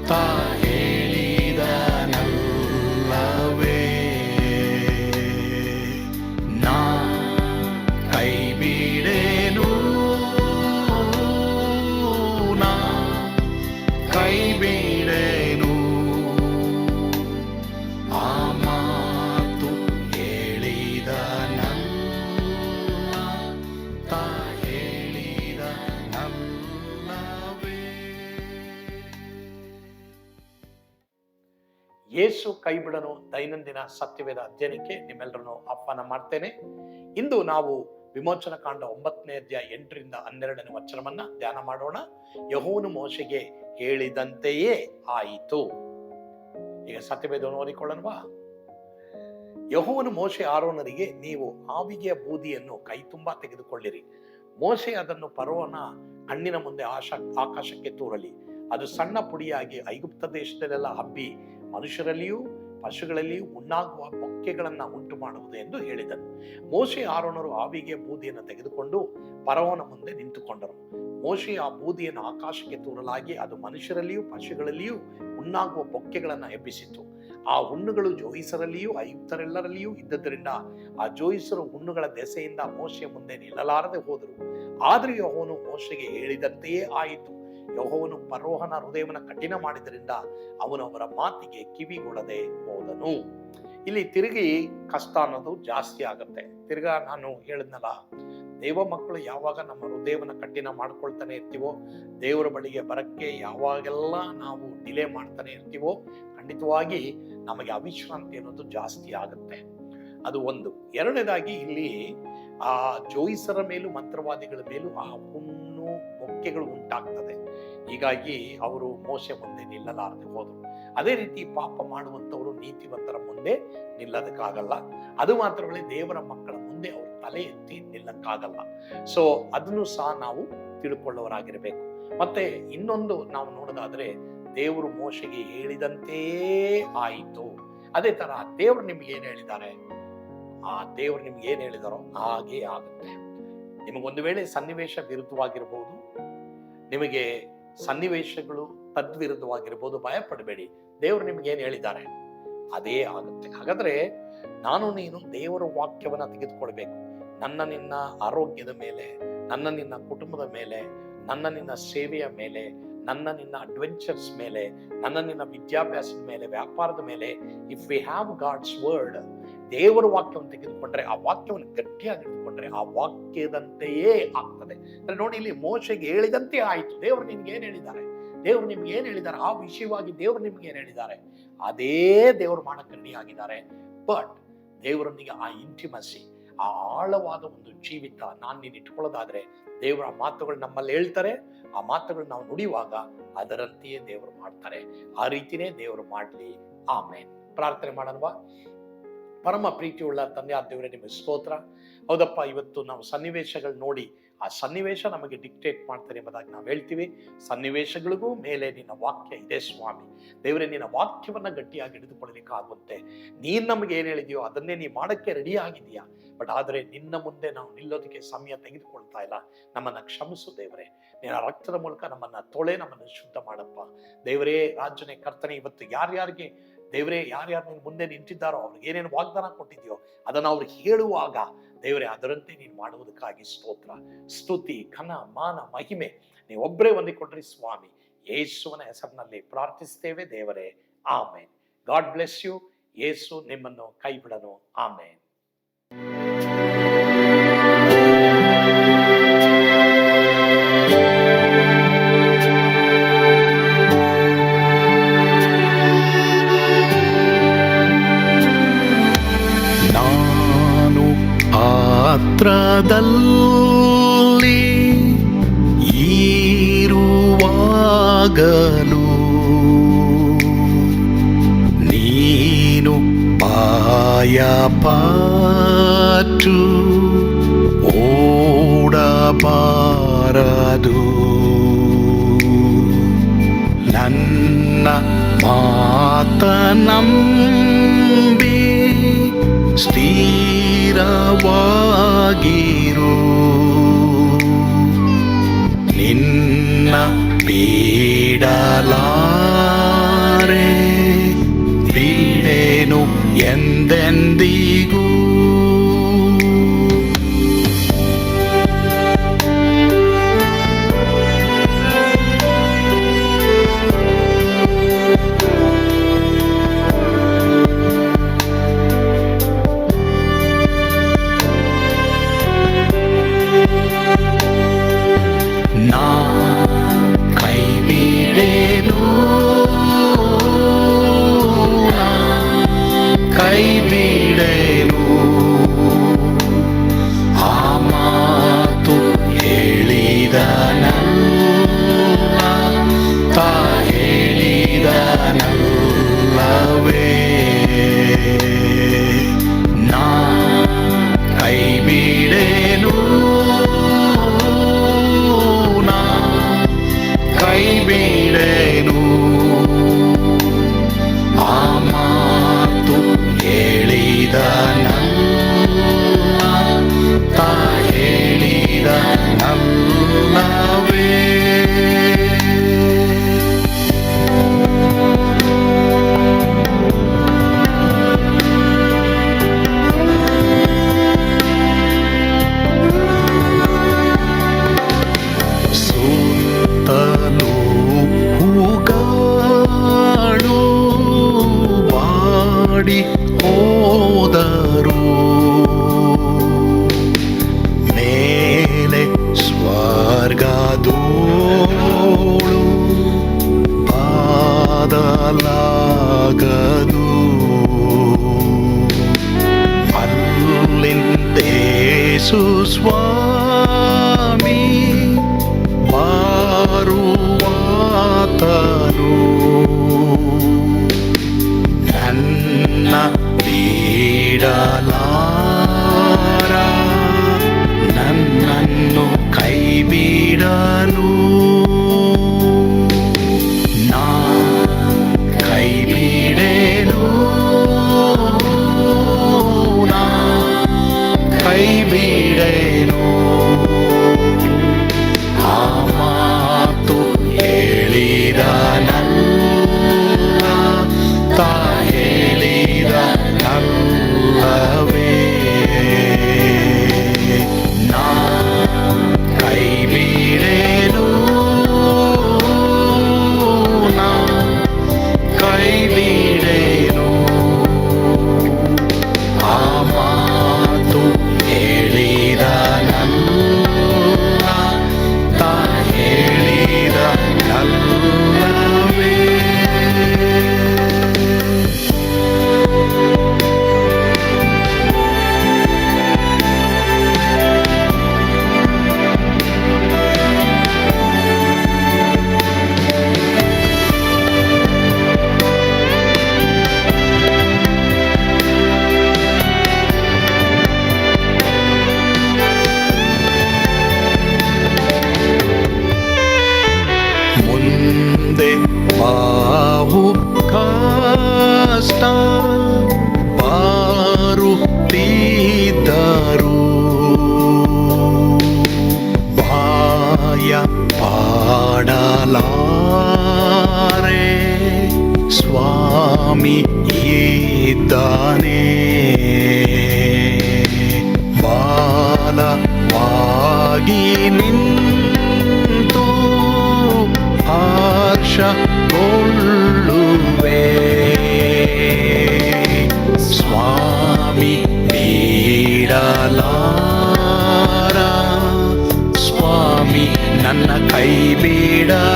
ತಾ ಹೇಳಿದನಲ್ಲವೇ, ನಾ ಕೈ ಬಿಡೇನು, ನಾ ಕೈ ಬಿಡೇನು. ಆ ಮಾತು ಹೇಳಿದನಲ್ಲ, ತಾ ಹೇಳಿದನಲ್ಲವೇ. ಯೇಸು ಕೈ ಬಿಡನು ದೈನಂದಿನ ಸತ್ಯವೇದ ಅಧ್ಯಯನಕ್ಕೆ ನಿಮ್ಮೆಲ್ಲರನ್ನು ಆಹ್ವಾನ ಮಾಡ್ತೇನೆ. ಇಂದು ನಾವು ವಿಮೋಚನ ಕಾಂಡ 9ನೇ ಅಧ್ಯಾಯ 8ರಿಂದ 12ನೇ ವಚನವನ್ನ ಧ್ಯಾನ ಮಾಡೋಣ. ಯೆಹೋವನು ಮೋಶೆಗೆ ಹೇಳಿದಂತೆಯೇ ಆಯಿತು. ಈಗ ಸತ್ಯವೇದವನ್ನು ಓದಿಕೊಳ್ಳೋಣವಾ? ಯೆಹೋವನು ಮೋಶೆ ಆರೋನರಿಗೆ, ನೀವು ಆವಿಗೆಯ ಬೂದಿಯನ್ನು ಕೈ ತುಂಬಾ ತೆಗೆದುಕೊಳ್ಳಿರಿ. ಮೋಶೆ ಅದನ್ನು ಫರೋಹನ ಕಣ್ಣಿನ ಮುಂದೆ ಆಕಾಶಕ್ಕೆ ತೂರಲಿ. ಅದು ಸಣ್ಣ ಪುಡಿಯಾಗಿ ಐಗುಪ್ತ ದೇಶದಲ್ಲೆಲ್ಲ ಹಬ್ಬಿ ಮನುಷ್ಯರಲ್ಲಿಯೂ ಪಶುಗಳಲ್ಲಿಯೂ ಉಣ್ಣಾಗುವ ಬೊಕ್ಕೆಗಳನ್ನ ಉಂಟು ಮಾಡುವುದು ಎಂದು ಹೇಳಿದನು. ಮೋಶೆ ಆರೋನರು ಆವಿಗೆ ಬೂದಿಯನ್ನು ತೆಗೆದುಕೊಂಡು ಫರೋಹನ ಮುಂದೆ ನಿಂತುಕೊಂಡರು. ಮೋಶೆ ಆ ಬೂದಿಯನ್ನು ಆಕಾಶಕ್ಕೆ ತೂರಲಾಗಿ ಅದು ಮನುಷ್ಯರಲ್ಲಿಯೂ ಪಶುಗಳಲ್ಲಿಯೂ ಉಣ್ಣಾಗುವ ಬೊಕ್ಕೆಗಳನ್ನ ಎಬ್ಬಿಸಿತು. ಆ ಹುಣ್ಣುಗಳು ಜೋಯಿಸರಲ್ಲಿಯೂ ಐಗುಪ್ತರೆಲ್ಲರಲ್ಲಿಯೂ ಇದ್ದದರಿಂದ ಆ ಜೋಯಿಸರು ಹುಣ್ಣುಗಳ ದೆಸೆಯಿಂದ ಮೋಶೆಯ ಮುಂದೆ ನಿಲ್ಲಲಾರದೆ ಹೋದರು. ಆದರೆ ಯೆಹೋವನು ಮೋಶೆಗೆ ಹೇಳಿದಂತೆಯೇ ಆಯಿತು. ಯೆಹೋವನು ಫರೋಹನ ಹೃದಯವನ್ನು ಕಠಿಣ ಮಾಡಿದ್ದರಿಂದ ಅವನು ಅವರ ಮಾತಿಗೆ ಕಿವಿಗೊಡದೆ ಹೋದನು. ಇಲ್ಲಿ ತಿರುಗಿ ಕಷ್ಟ ಅನ್ನೋದು ಜಾಸ್ತಿ ಆಗುತ್ತೆ. ತಿರ್ಗಾ ನಾನು ಹೇಳಿದ್ನಲ್ಲ, ದೇವ ಮಕ್ಕಳು ಯಾವಾಗ ನಮ್ಮ ಹೃದಯವನ್ನು ಕಠಿಣ ಮಾಡ್ಕೊಳ್ತಾನೆ ಇರ್ತೀವೋ, ದೇವರ ಬಳಿಗೆ ಬರಕ್ಕೆ ಯಾವಾಗೆಲ್ಲ ನಾವು ಡಿಲೇ ಮಾಡ್ತಾನೆ ಇರ್ತೀವೋ, ಖಂಡಿತವಾಗಿ ನಮಗೆ ಅವಿಶ್ರಾಂತಿ ಅನ್ನೋದು ಜಾಸ್ತಿ ಆಗುತ್ತೆ. ಅದು ಒಂದು. ಎರಡನೇದಾಗಿ ಇಲ್ಲಿ ಆ ಜೋಯಿಸರ ಮೇಲೂ ಮಂತ್ರವಾದಿಗಳ ಮೇಲೂ ಆ ಹುಣ್ಣು ಬೊಕ್ಕೆಗಳು ಉಂಟಾಗ್ತದೆ. ಹೀಗಾಗಿ ಅವರು ಮೋಶೆ ಮುಂದೆ ನಿಲ್ಲಲಾರದೆ ಹೋದರು. ಅದೇ ರೀತಿ ಪಾಪ ಮಾಡುವಂತವರು ನೀತಿವಂತರ ಮುಂದೆ ನಿಲ್ಲದಕ್ಕಾಗಲ್ಲ. ಅದು ಮಾತ್ರವಲ್ಲ, ದೇವರ ಮಕ್ಕಳ ಮುಂದೆ ಅವರು ತಲೆ ಎತ್ತಿ ನಿಲ್ಲಕ್ಕಾಗಲ್ಲ. ಸೊ ಅದನ್ನು ಸಹ ನಾವು ತಿಳ್ಕೊಳ್ಳೋರಾಗಿರ್ಬೇಕು. ಮತ್ತೆ ಇನ್ನೊಂದು ನಾವು ನೋಡೋದಾದ್ರೆ, ದೇವರು ಮೋಶೆಗೆ ಹೇಳಿದಂತೆಯೇ ಆಯಿತು. ಅದೇ ತರ ದೇವರು ನಿಮ್ಗೆ ಏನ್ ಹೇಳಿದ್ದಾರೆ, ಆ ದೇವರು ನಿಮ್ಗೆ ಏನ್ ಹೇಳಿದಾರೋ ಹಾಗೆ ಆಗುತ್ತೆ. ನಿಮಗೊಂದು ವೇಳೆ ಸನ್ನಿವೇಶ ವಿರುದ್ಧವಾಗಿರ್ಬೋದು, ನಿಮಗೆ ಸನ್ನಿವೇಶಗಳು ತದ್ವಿರುದ್ಧವಾಗಿರ್ಬೋದು, ಭಯ ಪಡಬೇಡಿ. ದೇವರು ನಿಮ್ಗೆ ಏನ್ ಹೇಳಿದ್ದಾರೆ ಅದೇ ಆಗುತ್ತೆ. ಹಾಗಾದ್ರೆ ನಾನು ನೀನು ದೇವರ ವಾಕ್ಯವನ್ನ ತೆಗೆದುಕೊಳ್ಬೇಕು. ನನ್ನ ನಿನ್ನ ಆರೋಗ್ಯದ ಮೇಲೆ, ನನ್ನ ನಿನ್ನ ಕುಟುಂಬದ ಮೇಲೆ, ನನ್ನ ನಿನ್ನ ಸೇವೆಯ ಮೇಲೆ, ನನ್ನ ನಿನ್ನ ಅಡ್ವೆಂಚರ್ಸ್ ಮೇಲೆ, ನನ್ನ ನಿನ್ನ ವಿದ್ಯಾಭ್ಯಾಸದ ಮೇಲೆ, ವ್ಯಾಪಾರದ ಮೇಲೆ, if we have God's word, ದೇವರ ವಾಕ್ಯವನ್ನು ತೆಗೆದುಕೊಂಡ್ರೆ, ಆ ವಾಕ್ಯವನ್ನು ಗಟ್ಟಿಯಾಗಿ ಇಟ್ಕೊಂಡ್ರೆ ಆ ವಾಕ್ಯದಂತೆಯೇ ಆಗ್ತದೆ. ಅಂದ್ರೆ ನೋಡಿ, ಇಲ್ಲಿ ಮೋಶೆಗೆ ಹೇಳಿದಂತೆ ಆಯಿತು. ದೇವರು ನಿಮ್ಗೆ ಏನ್ ಹೇಳಿದ್ದಾರೆ, ದೇವರು ನಿಮ್ಗೆ ಏನ್ ಹೇಳಿದ್ದಾರೆ, ಆ ವಿಷಯವಾಗಿ ದೇವರು ನಿಮ್ಗೆ ಏನ್ ಹೇಳಿದ್ದಾರೆ ಅದೇ ದೇವರು ಮಾಡಕ್ಕೆ ರೆಡಿ ಆಗಿದ್ದಾರೆ. ಬಟ್ ದೇವರೊಂದಿಗೆ ಆ ಇಂಟಿಮಸಿ, ಆ ಆಳವಾದ ಒಂದು ಜೀವಿತ ನಾನು ನೀನು ಇಟ್ಕೊಳ್ಳೋದಾದ್ರೆ, ದೇವರ ಮಾತುಗಳು ನಮ್ಮಲ್ಲಿ ಹೇಳ್ತಾರೆ. ಆ ಮಾತುಗಳು ನಾವು ನುಡಿಯುವಾಗ ಅದರಂತೆಯೇ ದೇವರು ಮಾಡ್ತಾರೆ. ಆ ರೀತಿನೇ ದೇವರು ಮಾಡ್ಲಿ. ಆಮೇನ್. ಪ್ರಾರ್ಥನೆ ಮಾಡೋಣವಾ? ಪರಮ ಪ್ರೀತಿಯುಳ್ಳ ತಂದೆ ಆದ ದೇವರೇ, ನಿಮಗೆ ಸ್ತೋತ್ರ. ಹೌದಪ್ಪ, ಇವತ್ತು ನಾವು ಸನ್ನಿವೇಶಗಳು ನೋಡಿ ಆ ಸನ್ನಿವೇಶ ನಮಗೆ ಡಿಕ್ಟೇಟ್ ಮಾಡ್ತಾರೆ ಎಂಬುದಾಗಿ ನಾವು ಹೇಳ್ತೀವಿ. ಸನ್ನಿವೇಶಗಳಿಗೂ ಮೇಲೆ ನಿನ್ನ ವಾಕ್ಯ ಇದೆ ಸ್ವಾಮಿ. ದೇವರೇ, ನಿನ್ನ ವಾಕ್ಯವನ್ನ ಗಟ್ಟಿಯಾಗಿ ಹಿಡಿದುಕೊಳ್ಳಲಿಕ್ಕೆ ಆಗುವಂತೆ ನೀನ್ ನಮಗೆ ಏನ್ ಹೇಳಿದೆಯೋ ಅದನ್ನೇ ನೀ ಮಾಡಕ್ಕೆ ರೆಡಿ ಆಗಿದೆಯಾ. ಬಟ್ ಆದ್ರೆ ನಿನ್ನ ಮುಂದೆ ನಾವು ನಿಲ್ಲೋದಕ್ಕೆ ಸಮಯ ತೆಗೆದುಕೊಳ್ತಾ ಇಲ್ಲ. ನಮ್ಮನ್ನ ಕ್ಷಮಿಸು ದೇವರೇ. ನಿನ್ನ ರಕ್ತದ ಮೂಲಕ ನಮ್ಮನ್ನ ತೊಳೆ, ನಮ್ಮನ್ನು ಶುದ್ಧ ಮಾಡಪ್ಪ ದೇವರೇ. ರಾಜನೇ ಕರ್ತನೆ, ಇವತ್ತು ಯಾರ್ಯಾರಿಗೆ ದೇವರೇ, ಯಾರ್ಯಾರು ನೀನು ಮುಂದೆ ನಿಂತಿದ್ದಾರೋ ಅವ್ರಿಗೆ ಏನೇನು ವಾಗ್ದಾನ ಕೊಟ್ಟಿದ್ಯೋ ಅದನ್ನು ಅವ್ರಿಗೆ ಹೇಳುವಾಗ ದೇವರೇ ಅದರಂತೆ ನೀನು ಮಾಡುವುದಕ್ಕಾಗಿ ಸ್ತೋತ್ರ. ಸ್ತುತಿ, ಘನ, ಮಾನ, ಮಹಿಮೆ ನೀವೊಬ್ಬರೇ ಹೊಂದಿಕೊಂಡ್ರಿ ಸ್ವಾಮಿ. ಯೇಸುವಿನ ಹೆಸರಿನಲ್ಲಿ ಪ್ರಾರ್ಥಿಸ್ತೇವೆ ದೇವರೇ. ಆಮೇನ್. God bless you. ಯೇಸು ನಿಮ್ಮನ್ನು ಕೈ ಬಿಡನು. ಆಮೇನ್. ಪಾತ್ರದಲ್ಲಿ ಇರುವಾಗಲೂ ನೀನು ಭಯಪಟ್ಟು ಓಡಬಾರದು. ನನ್ನ ಮಾತನಂಬಿ ಸ್ಥಿರವಾಗಿರು. ನಿನ್ನ ಬಿಡಲಾರೆ ಎಂದೆಂದಿಗೂ. ನಾ ಕೈ ಬಿಡೆನು, ಕೈ ಬಿಡೆನು, ಆ ಮಾತು ಹೇಳಿದನಲ್ಲ, ತಾ ಹೇಳಿದನಲ್ಲವೇ. ನಾ ಕೈ ಬಿಡೆನು, ನಾ ಕೈ ಬಿಡೆನು, ಆ ಮಾತು ಹೇಳಿದನಲ್ಲ, ತಾ ಹೇಳಿದನಲ್ಲವೇ. ಸುತ್ತಲೂ ಹೂಗಳು ಬಾಡಿ ಹೋದರು, ಮೇಲೆ ಸ್ವರ್ಗದೋಳು ಬಾದಲಾಗದು. ಅಲ್ಲಿಂದೇಸು ಸ್ವಾಮಿ ಬಾರುವಾತನು, ನನ್ನ ಬಿಡಲಾರ, ನನ್ನನ್ನು ಕೈ ಬಿಡನು. ನಾ ಕೈ ಬಿಡೆನು, ನಾ ಕೈ ಬಿಡೆನು, ಆ ಮಾತು ಹೇಳಿದನಲ್ಲ, ತಾ ಹೇಳಿದನಲ್ಲವೇ. ನಾ ಕೈ ಬಿಡೆನು, ನಾ ಕೈ ಬಿಡೆನು, ಆ ಮಾತು ಹೇಳಿದನಲ್ಲ, ತಾ ಹೇಳಿದನಲ್ಲವೇ. ಮುಂದೆ ಬಾವು ಕಷ್ಟ ಬಾರುತ್ತಿದ್ದರು, ಬಾಯ ಪಾಡಲಾರೆ, ಸ್ವಾಮಿ ಇದ್ದಾನೆ. ಬಾಲವಾಗಿ ನಿಂತು ಹರ್ಷಗೊಳ್ಳುವೆ, ಸ್ವಾಮಿ ಬಿಡಲಾರ, ಸ್ವಾಮಿ ನನ್ನ ಕೈ ಬಿಡಲಾರ.